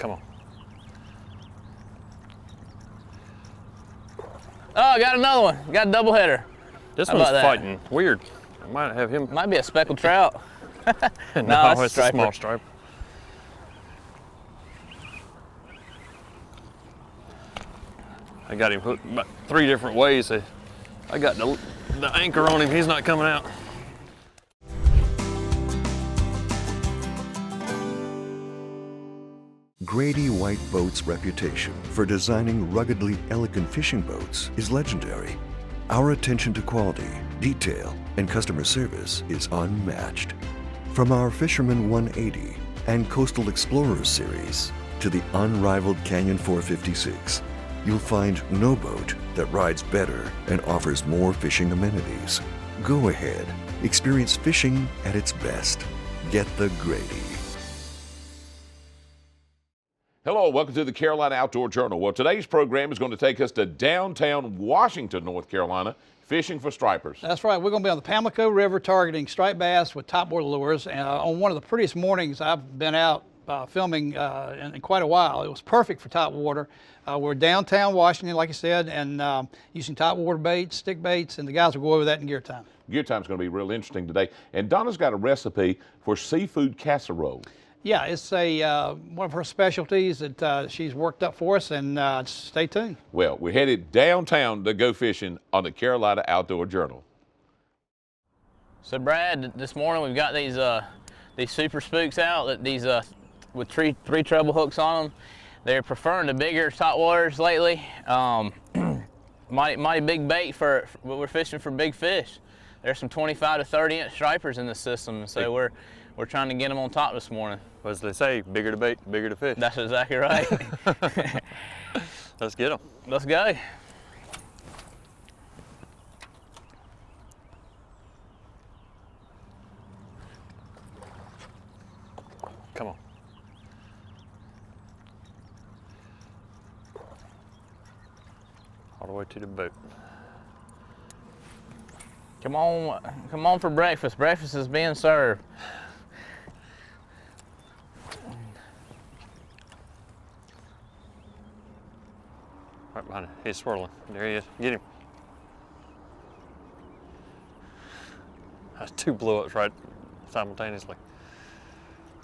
Come on. Oh, I got another one. Got a double header. This one's fighting weird. I might have him. Might be a speckled trout. No, it's a small stripe. I got him hooked about 3 different ways. I got the anchor on him. He's not coming out. Grady White Boats' reputation for designing ruggedly elegant fishing boats is legendary. Our attention to quality, detail, and customer service is unmatched. From our Fisherman 180 and Coastal Explorers series to the unrivaled Canyon 456, you'll find no boat that rides better and offers more fishing amenities. Go ahead, experience fishing at its best. Get the Grady. Hello, welcome to the Carolina Outdoor Journal. Well, today's program is going to take us to downtown Washington, North Carolina, fishing for stripers. That's right. We're going to be on the Pamlico River targeting striped bass with topwater lures. And on one of the prettiest mornings I've been out filming in quite a while. It was perfect for topwater. We're downtown Washington, like I said, and using topwater baits, stick baits, and the guys will go over that in gear time. Gear time's going to be real interesting today. And Donna's got a recipe for seafood casserole. Yeah, it's one of her specialties that she's worked up for us, and stay tuned. Well, we're headed downtown to go fishing on the Carolina Outdoor Journal. So Brad, this morning we've got these super spooks out, these with three treble hooks on them. They're preferring the bigger topwaters lately. Mighty big bait for we're fishing for big fish. There's some 25 to 30 inch stripers in the system, so we're trying to get them on top this morning. As they say, bigger to bait, bigger to fish. That's exactly right. Let's get them. Let's go. Come on. All the way to the boat. Come on for breakfast. Breakfast is being served. Right behind him. He's swirling. There he is. Get him. That's 2 blow-ups right simultaneously.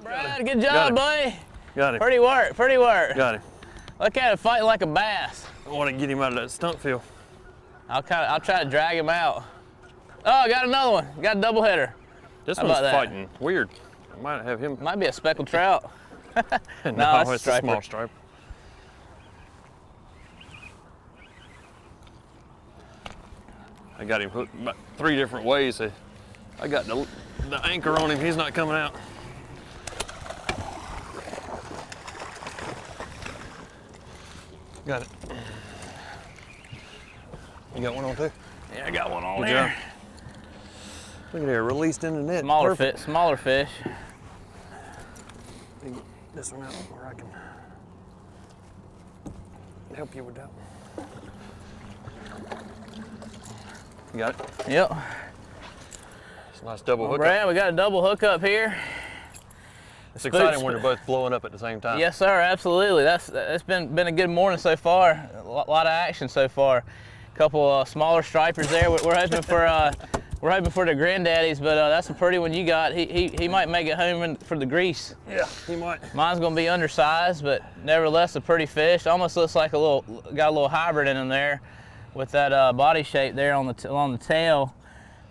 Brad, good job, buddy. Got him. Pretty work, pretty work. Got him. Look at it fighting like a bass. I want to get him out of that stump field. I'll try to drag him out. Oh, I got another one. Got a double header. This How one's about that? fighting weird. I might have him. Might be a speckled trout. No, it's it's a small stripe. I got him hooked about 3 different ways. I got the anchor on him. He's not coming out. Got it. You got one on too? Yeah, I got one on Good there. job. Look at there, released in the net. Smaller Perfect. smaller fish. Let me get this one out where I can help you with that one. You got it? Yep. It's a nice double hook. Brad, we got a double hook up here. It's exciting when they're both blowing up at the same time. Yes, sir, absolutely. It's been a good morning so far. A lot of action so far. A couple smaller stripers there. We're hoping for the granddaddies, but that's a pretty one you got. He might make it home for the grease. Yeah, he might. Mine's gonna be undersized, but nevertheless a pretty fish. Almost looks like got a little hybrid in him there, with that body shape there along the tail.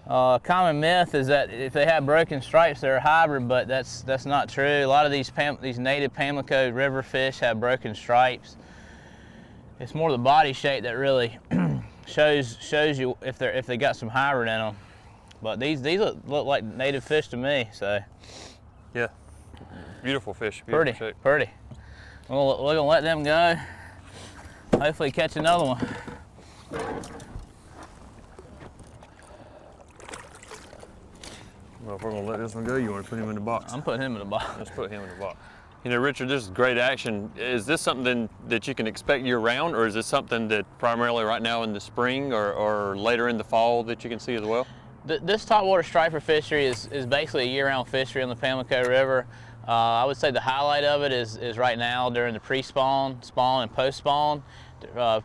Common myth is that if they have broken stripes, they're a hybrid, but that's not true. A lot of these native Pamlico River fish have broken stripes. It's more the body shape that really shows you if they got some hybrid in them. But these look like native fish to me. So yeah, beautiful fish. Beautiful shape. Pretty. We're gonna let them go. Hopefully catch another one. Well, if we're gonna let this one go, you want to put him in the box? I'm putting him in the box. Let's put him in the box. You know, Richard, this is great action. Is this something that you can expect year-round, or is this something that primarily right now in the spring or later in the fall that you can see as well? This topwater striper fishery is basically a year-round fishery on the Pamlico River. I would say the highlight of it is right now during the pre-spawn, spawn, and post-spawn,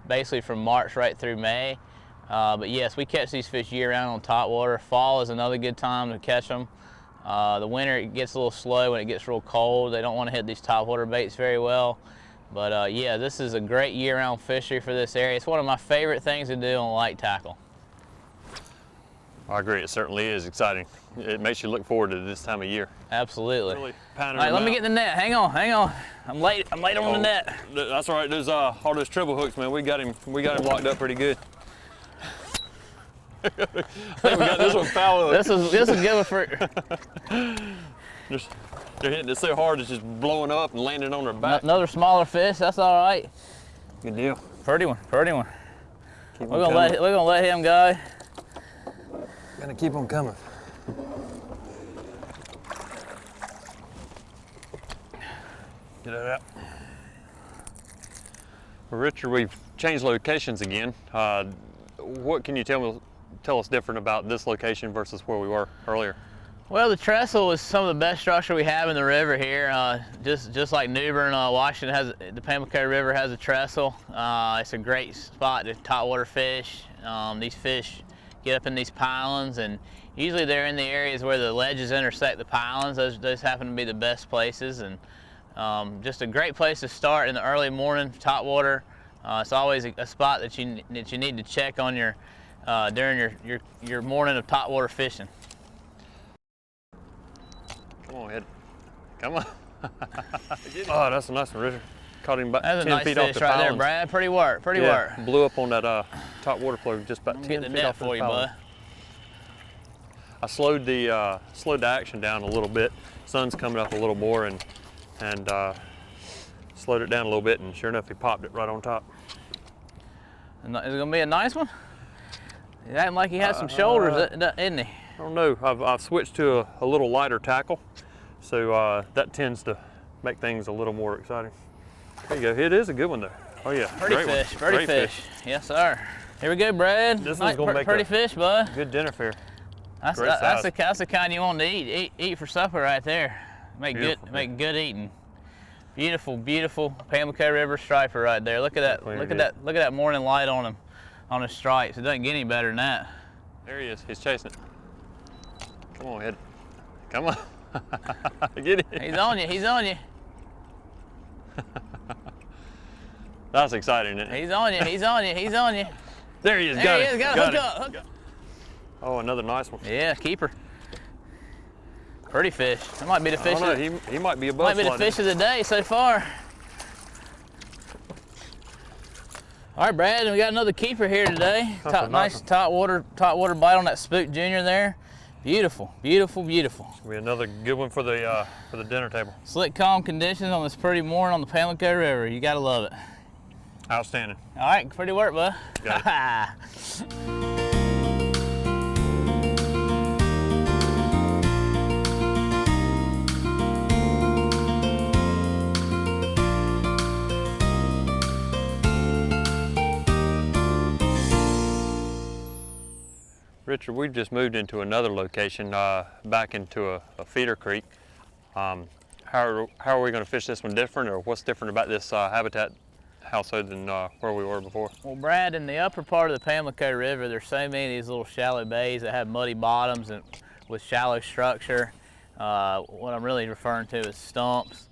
basically from March right through May. But yes, we catch these fish year-round on topwater. Fall is another good time to catch them. The winter, it gets a little slow when it gets real cold. They don't want to hit these topwater baits very well. But yeah, this is a great year-round fishery for this area. It's one of my favorite things to do on light tackle. I agree, it certainly is exciting. It makes you look forward to this time of year. Absolutely. Really All right, let me get in the net. Hang on, hang on. I'm late on the net. That's all right. There's all those treble hooks, man. We got him locked up pretty good. I think we got this one foul. This is good one for. They're hitting it so hard it's just blowing up and landing on their back. Another smaller fish. That's all right. Good deal. Pretty one. Pretty one. Keep We're gonna let him go. Gonna keep on coming. Get it out. Well, Richard, we've changed locations again. What can you tell us different about this location versus where we were earlier? Well, the trestle is some of the best structure we have in the river here. Just like New Bern, Washington has, the Pamlico River has a trestle. It's a great spot to topwater fish. These fish get up in these pylons, and usually they're in the areas where the ledges intersect the pylons. Those happen to be the best places, and just a great place to start in the early morning topwater. It's always a spot that you need to check on during your morning of topwater fishing. Come on, Ed. Come on. Oh, that's a nice one, Richard. Caught him about 10 nice feet off the right pylons. there, Brad. Pretty work. Pretty work. Blew up on that top water flow just about 10 Get the feet net off for the you, pylons. bud. I slowed the action down a little bit. Sun's coming up a little more, and slowed it down a little bit, and sure enough, he popped it right on top. Is it gonna be a nice one? He's acting like he has some shoulders, isn't he? I don't know. I've switched to a little lighter tackle, so that tends to make things a little more exciting. There you go. It is a good one though. Oh yeah. Pretty Great fish. one. Pretty Great fish. Yes, sir. Here we go, Brad. This one's gonna make pretty fish, bud. Good dinner fare. That's the kind you want to eat for supper right there. Make good eating. Beautiful, beautiful Pamlico River striper right there. Look at that. Look at that morning light on him, on his stripes. It doesn't get any better than that. There he is. He's chasing it. Come on, Ed. Come on. Get it. He's on you. He's on you. That's exciting, isn't it? He's on you. He's on you. He's on you. There he is. There Got he it. is. Got Got hook up. Oh, another nice one. Yeah, keeper. Pretty fish. That might be the fish. I don't know. He might be a Might be the fish of the day so far. All right, Brad, and we got another keeper here today. Nice topwater bite on that Spook Junior there. Beautiful, beautiful, beautiful. Be another good one for the dinner table. Slick, calm conditions on this pretty morning on the Pamlico River. You gotta love it. Outstanding. All right, pretty work, bud. Got it. Richard, we've just moved into another location, back into a feeder creek. How are we going to fish this one different, or what's different about this habitat household than where we were before? Well, Brad, in the upper part of the Pamlico River, there's so many of these little shallow bays that have muddy bottoms and with shallow structure. What I'm really referring to is stumps,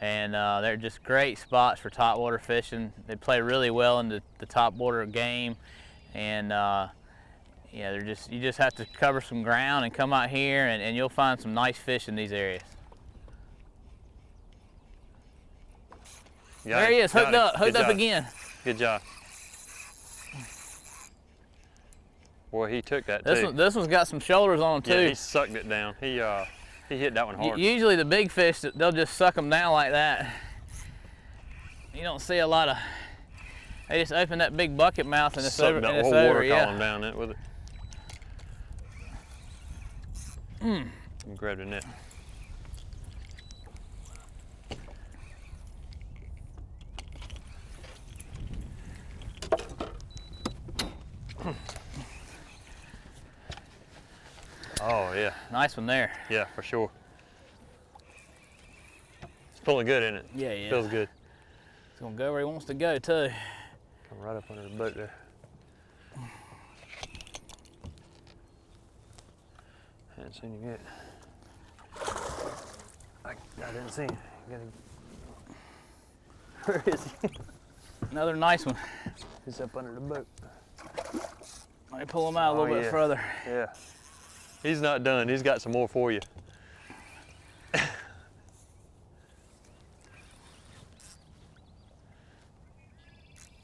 and they're just great spots for topwater fishing. They play really well in the topwater game, and yeah, you just have to cover some ground and come out here, and you'll find some nice fish in these areas. There he is, hooked up again. Good job. Boy, he took that too. This one's got some shoulders on him too. Yeah, he sucked it down. He hit that one hard. Usually the big fish, they'll just suck them down like that. You don't see a lot of. They just open that big bucket mouth and it's over. That and whole it's water over, yeah. column down it with it. Grab the net. Oh yeah. Nice one there. Yeah, for sure. pulling good, isn't it? Yeah, yeah. Feels good. It's gonna go where he wants to go too. Come right up under the boat there. Hadn't seen him yet. I didn't see him. Where is he? Another nice one. He's up under the boat. Let me pull him out a little bit further. Yeah. He's not done. He's got some more for you.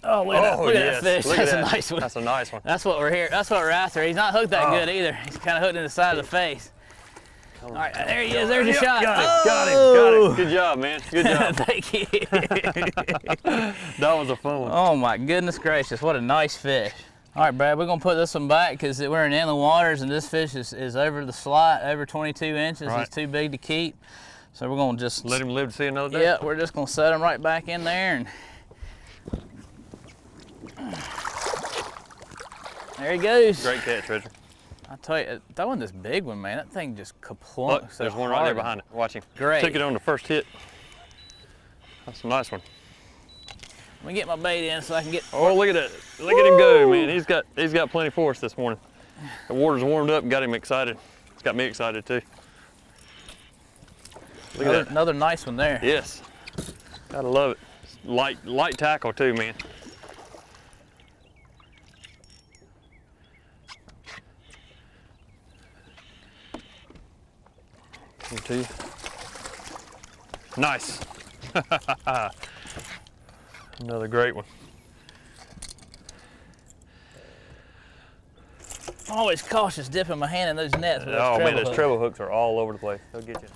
Oh, look at that fish. Look at That's that. a nice one. That's a nice one. That's what we're here. That's what we're after. He's not hooked that good either. He's kind of hooked in the side of the face. All right, there he is. There's your shot. Got him. Oh! Good job, man. Good job. Thank you. That was a fun one. Oh my goodness gracious, what a nice fish. All right, Brad, we're gonna put this one back because we're in inland waters and this fish is over the slot, over 22 inches. Right. He's too big to keep. So we're gonna just Let him live to see another day? Yeah, we're just gonna set him right back in there and there he goes. Great catch, Richard. I tell you, throwing this big one, man, that thing just Look, kaplunk. there's one right there behind it. Watch him. Great. Took it on the first hit. That's a nice one. Let me get my bait in so I can get. Oh, look at that. Look at him go, man. He's got plenty for us this morning. The water's warmed up and got him excited. It's got me excited too. Look at that. Another nice one there. Yes. Gotta love it. Light tackle too, man. Come to you. Nice. Another great one. I'm always cautious dipping my hand in those nets. With Oh man, those hooks. treble hooks are all over the place. They'll get you.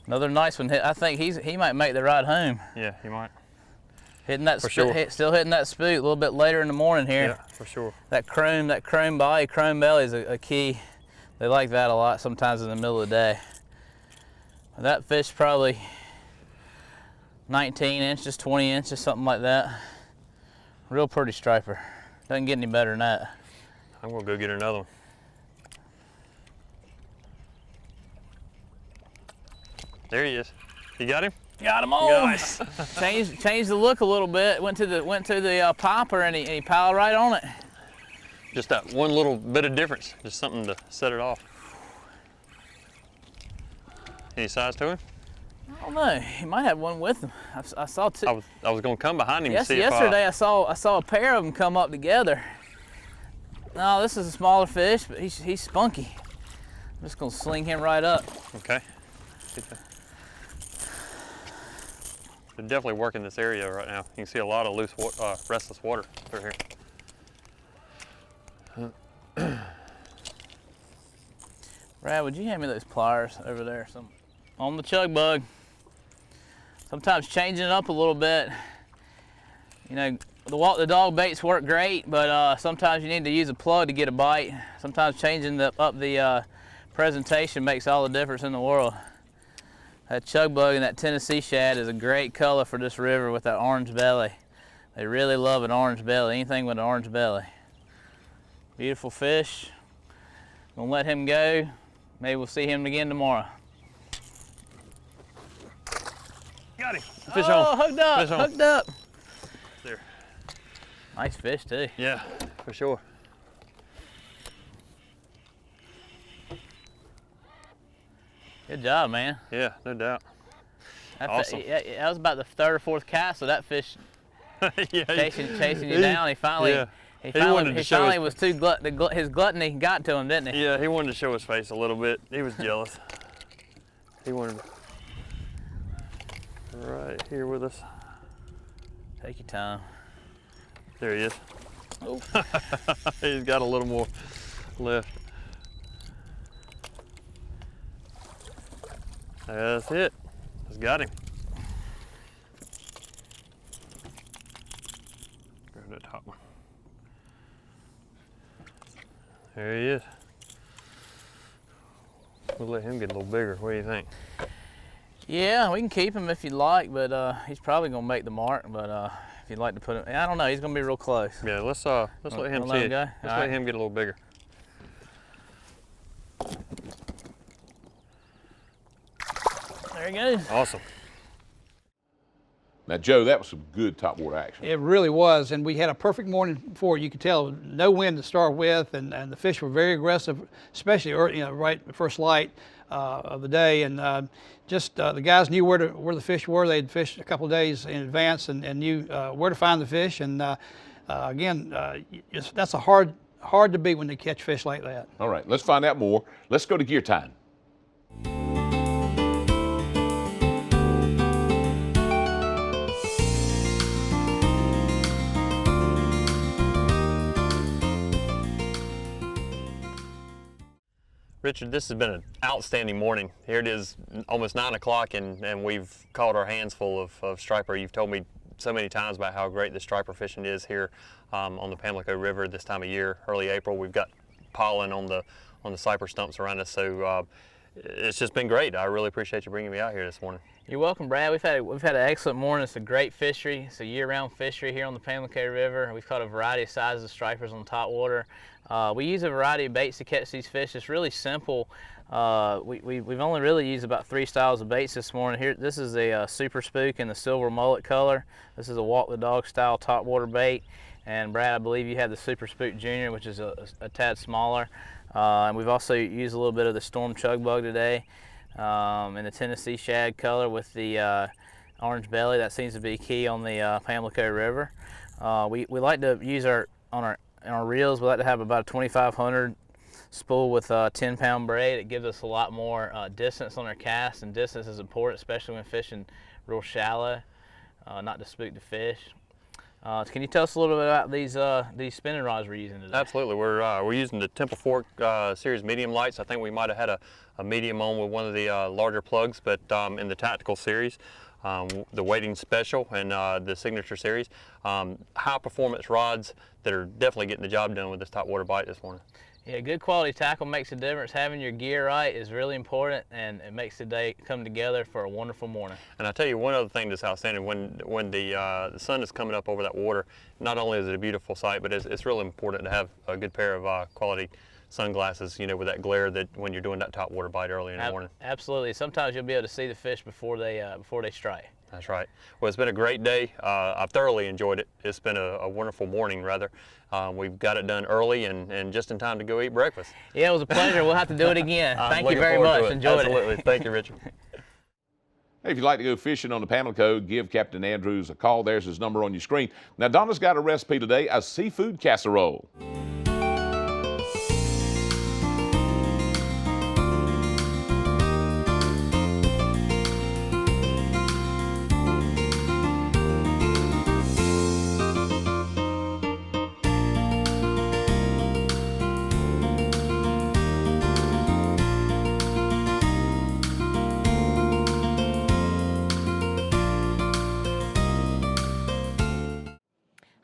Another nice one. I think he might make the ride home. Yeah, you might. Hitting that For sure. still hitting that spook a little bit later in the morning here. Yeah, for sure. That chrome belly is a key. They like that a lot sometimes in the middle of the day. That fish probably 19 inches, 20 inches, something like that. Real pretty striper. Doesn't get any better than that. I'm gonna go get another one. There he is. You got him? Got him on. Nice. Changed the look a little bit. Went to the popper and he piled right on it. Just that one little bit of difference. Just something to set it off. Any size to him? I don't know. He might have one with him. I saw two. I was gonna come behind him to see Yesterday if I saw a pair of them come up together. No, this is a smaller fish, but he's spunky. I'm just gonna sling him right up. Okay. They're definitely working this area right now. You can see a lot of loose, restless water through here. Brad, would you hand me those pliers over there? On the chug bug. Sometimes changing it up a little bit. You know, the dog baits work great, but sometimes you need to use a plug to get a bite. Sometimes changing up the presentation makes all the difference in the world. That chug bug and that Tennessee shad is a great color for this river with that orange belly. They really love an orange belly, anything with an orange belly. Beautiful fish. Gonna let him go. Maybe we'll see him again tomorrow. Got him. Fish on. Hooked up, Fish on. hooked up. There. Nice fish too. Yeah, for sure. Good job, man. Yeah, no doubt. That was about the third or fourth cast, so that fish Yeah, chasing you down. He finally, yeah. he He wanted finally, to he show finally his- was too his gluttony got to him, didn't he? Yeah, he wanted to show his face a little bit. He was jealous. He wanted right here with us. Take your time. There he is. Oh. He's got a little more left. That's it. Just got him. Grab that top one. There he is. We'll let him get a little bigger. What do you think? Yeah, we can keep him if you'd like, but he's probably gonna make the mark. But if you'd like to put him, I don't know. He's gonna be real close. Yeah, let's let him let see him it. go? Let's All let right. him get a little bigger. There he goes. Awesome. Now, Joe, that was some good topwater action. It really was, and we had a perfect morning for it. You could tell no wind to start with, and the fish were very aggressive, especially early, right at first light of the day. And the guys knew where the fish were. They'd fished a couple of days in advance and knew where to find the fish. And again, that's a hard to beat when they catch fish like that. All right, let's find out more. Let's go to gear time. Richard, this has been an outstanding morning. Here it is, almost 9 o'clock, and we've caught our hands full of striper. You've told me so many times about how great the striper fishing is here on the Pamlico River this time of year, early April. We've got pollen on the cypress stumps around us, so it's just been great. I really appreciate you bringing me out here this morning. You're welcome, Brad. We've had an excellent morning. It's a great fishery. It's a year-round fishery here on the Pamlico River. We've caught a variety of sizes of stripers on top water. We use a variety of baits to catch these fish. It's really simple. We've only really used about 3 styles of baits this morning. Here, this is a super spook in the silver mullet color. This is a walk the dog style topwater bait. And Brad, I believe you have the Super Spook Junior, which is a tad smaller. And we've also used a little bit of the Storm Chug Bug today. In the Tennessee shad color with the orange belly. That seems to be key on the Pamlico River. We like to use on our reels. We like to have about a 2500 spool with a 10-pound braid. It gives us a lot more distance on our cast, and distance is important, especially when fishing real shallow, not to spook the fish. Can you tell us a little bit about these spinning rods we're using today? Absolutely. We're using the Temple Fork series medium lights. I think we might have had a medium on with one of the larger plugs, but in the tactical series, the Waiting Special and the Signature series, high performance rods that are definitely getting the job done with this topwater bite this morning. Yeah, good quality tackle makes a difference. Having your gear right is really important, and it makes the day come together for a wonderful morning. And I tell you one other thing that's outstanding, when the sun is coming up over that water, not only is it a beautiful sight, but it's really important to have a good pair of quality sunglasses, with that glare that when you're doing that topwater bite early in the morning. Absolutely. Sometimes you'll be able to see the fish before they strike. That's right. Well, it's been a great day. I've thoroughly enjoyed it. It's been a wonderful morning, rather. We've got it done early and just in time to go eat breakfast. Yeah, it was a pleasure. We'll have to do it again. Thank you very much. much. Enjoyed it. Absolutely. Thank you, Richard. Hey, if you'd like to go fishing on the Pamlico, give Captain Andrews a call. There's his number on your screen. Now, Donna's got a recipe today, a seafood casserole.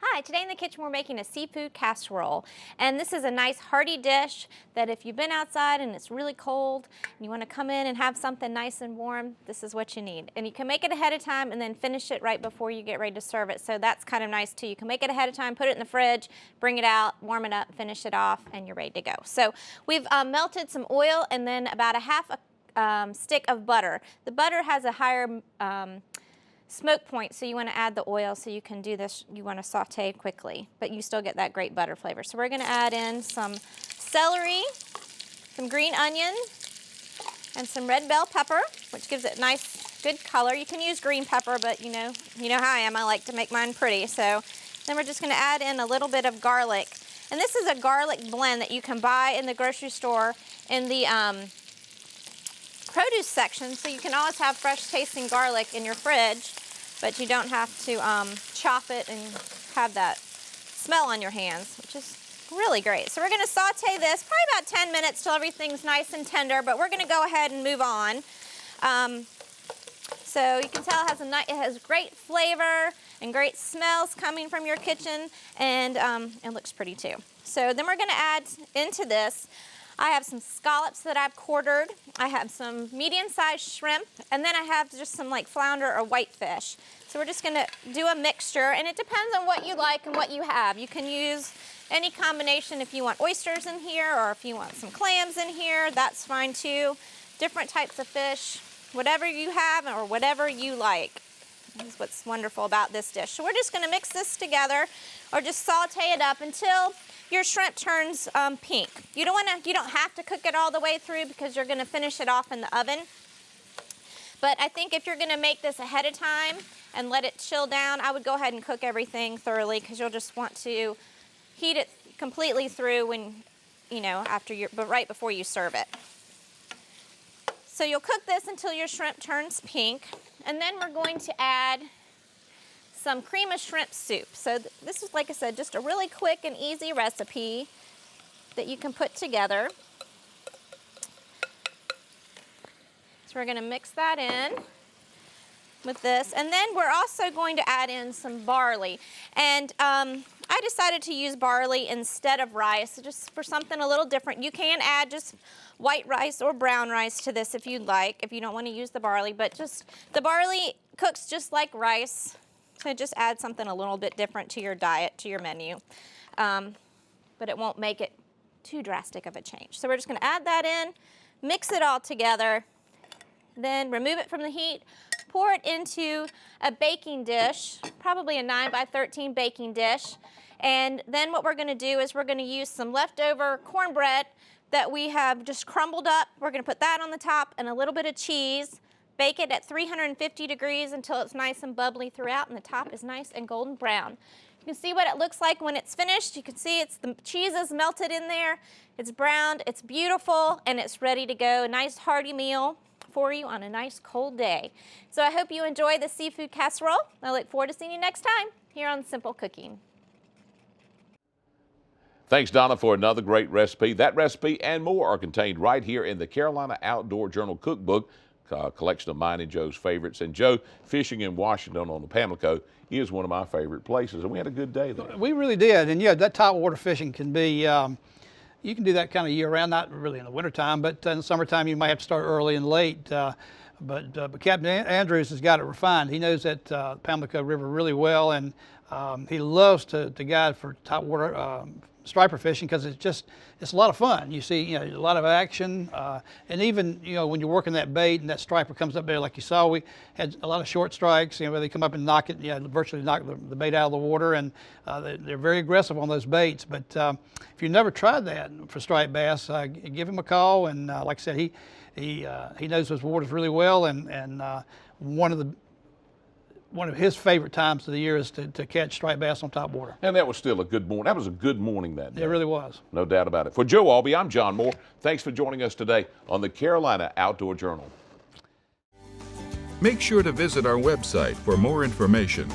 Hi, today in the kitchen we're making a seafood casserole, and this is a nice hearty dish that if you've been outside and it's really cold and you want to come in and have something nice and warm, this is what you need. And you can make it ahead of time and then finish it right before you get ready to serve it, so that's kind of nice too. You can make it ahead of time, put it in the fridge, bring it out, warm it up, finish it off, and you're ready to go. So we've melted some oil and then about a half a stick of butter. The butter has a higher smoke point, so you want to add the oil so you can do this. You want to saute quickly, but you still get that great butter flavor. So we're going to add in some celery, some green onion, and some red bell pepper, which gives it nice, good color. You can use green pepper, but you know how I am. I like to make mine pretty. So then we're just going to add in a little bit of garlic, and this is a garlic blend that you can buy in the grocery store in the produce section, so you can always have fresh tasting garlic in your fridge, but you don't have to chop it and have that smell on your hands, which is really great. So we're going to saute this probably about 10 minutes till everything's nice and tender, but we're going to go ahead and move on. So you can tell it has great flavor and great smells coming from your kitchen, and it looks pretty too. So then we're going to add into this, I have some scallops that I've quartered. I have some medium-sized shrimp, and then I have just some like flounder or whitefish. So we're just gonna do a mixture, and it depends on what you like and what you have. You can use any combination if you want oysters in here, or if you want some clams in here, that's fine too. Different types of fish. whatever you have or whatever you like. This is what's wonderful about this dish. So we're just gonna mix this together or just saute it up until your shrimp turns pink. You don't have to cook it all the way through because you're gonna finish it off in the oven. But I think if you're gonna make this ahead of time and let it chill down, I would go ahead and cook everything thoroughly because you'll just want to heat it completely through when, but right before you serve it. So you'll cook this until your shrimp turns pink, and then we're going to add some cream of shrimp soup. So this is, like I said, just a really quick and easy recipe that you can put together. So we're gonna mix that in with this, and then we're also going to add in some barley. And I decided to use barley instead of rice, just for something a little different. You can add just white rice or brown rice to this if you'd like, if you don't want to use the barley, but just the barley cooks just like rice, so just add something a little bit different to your diet, to your menu. But it won't make it too drastic of a change. So we're just gonna add that in, mix it all together, then remove it from the heat, pour it into a baking dish, probably a 9 by 13 baking dish. And then what we're gonna do is we're gonna use some leftover cornbread that we have just crumbled up. We're gonna put that on the top and a little bit of cheese. Bake it at 350 degrees until it's nice and bubbly throughout and the top is nice and golden brown. You can see what it looks like when it's finished. You can see the cheese is melted in there. It's browned, it's beautiful, and it's ready to go. A nice hearty meal for you on a nice cold day. So I hope you enjoy the seafood casserole. I look forward to seeing you next time here on Simple Cooking. Thanks, Donna, for another great recipe. That recipe and more are contained right here in the Carolina Outdoor Journal Cookbook, a collection of mine and Joe's favorites. And Joe, fishing in Washington on the Pamlico is one of my favorite places, and we had a good day there. We really did, and yeah, that tide water fishing can be, you can do that kind of year-round, not really in the wintertime, but in the summertime you might have to start early and late. But Captain Andrews has got it refined. He knows that Pamlico River really well, and he loves to guide for tide water striper fishing because it's a lot of fun. You see, a lot of action, and even when you're working that bait and that striper comes up there, like you saw, we had a lot of short strikes. Where they come up and knock it, virtually knock the bait out of the water, and they're very aggressive on those baits. But if you've never tried that for striped bass, give him a call. And like I said, he knows those waters really well, and one of his favorite times of the year is to catch striped bass on top water. And that was still a good morning. That was a good morning that day. It really was. No doubt about it. For Joe Albee, I'm John Moore. Thanks for joining us today on the Carolina Outdoor Journal. Make sure to visit our website for more information.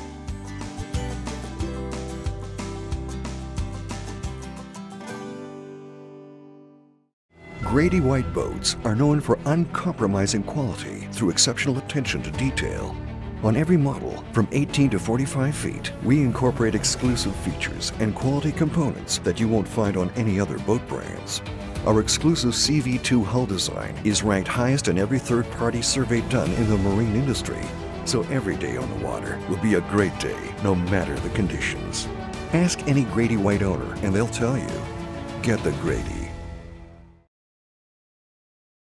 Grady White boats are known for uncompromising quality through exceptional attention to detail. On every model, from 18 to 45 feet, we incorporate exclusive features and quality components that you won't find on any other boat brands. Our exclusive CV2 hull design is ranked highest in every third-party survey done in the marine industry. So every day on the water will be a great day, no matter the conditions. Ask any Grady White owner and they'll tell you, get the Grady.